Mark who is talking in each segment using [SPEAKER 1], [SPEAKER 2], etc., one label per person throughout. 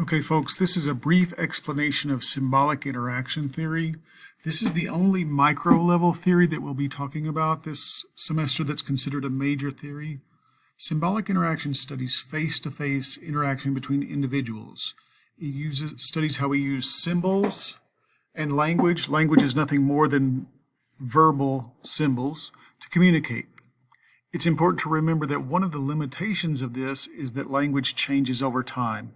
[SPEAKER 1] Okay, folks, this is a brief explanation of symbolic interaction theory. This is the only micro-level theory that we'll be talking about this semester that's considered a major theory. Symbolic interaction studies face-to-face interaction between individuals. It studies how we use symbols and language. Language is nothing more than verbal symbols to communicate. It's important to remember that one of the limitations of this is that language changes over time.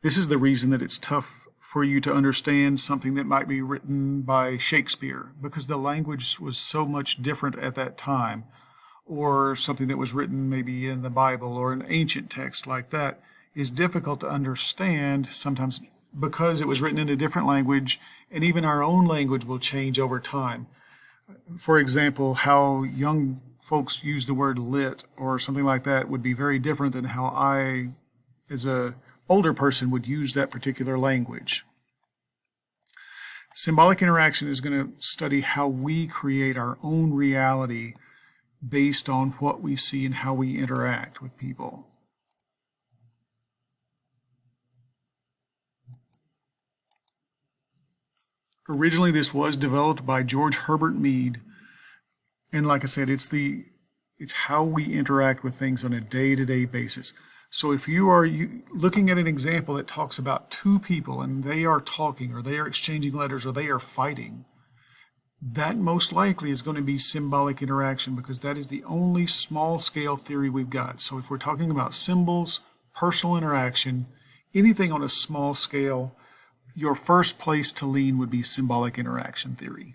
[SPEAKER 1] This is the reason that it's tough for you to understand something that might be written by Shakespeare, because the language was so much different at that time, or something that was written maybe in the Bible or an ancient text like that is difficult to understand sometimes because it was written in a different language, and even our own language will change over time. For example, how young folks use the word lit or something like that would be very different than how I, as a older person, would use that particular language. Symbolic interaction is going to study how we create our own reality based on what we see and how we interact with people. Originally, this was developed by George Herbert Mead, and like I said, it's how we interact with things on a day-to-day basis. So if you are looking at an example that talks about two people and they are talking or they are exchanging letters or they are fighting, that most likely is going to be symbolic interaction, because that is the only small-scale theory we've got. So if we're talking about symbols, personal interaction, anything on a small scale, your first place to lean would be symbolic interaction theory.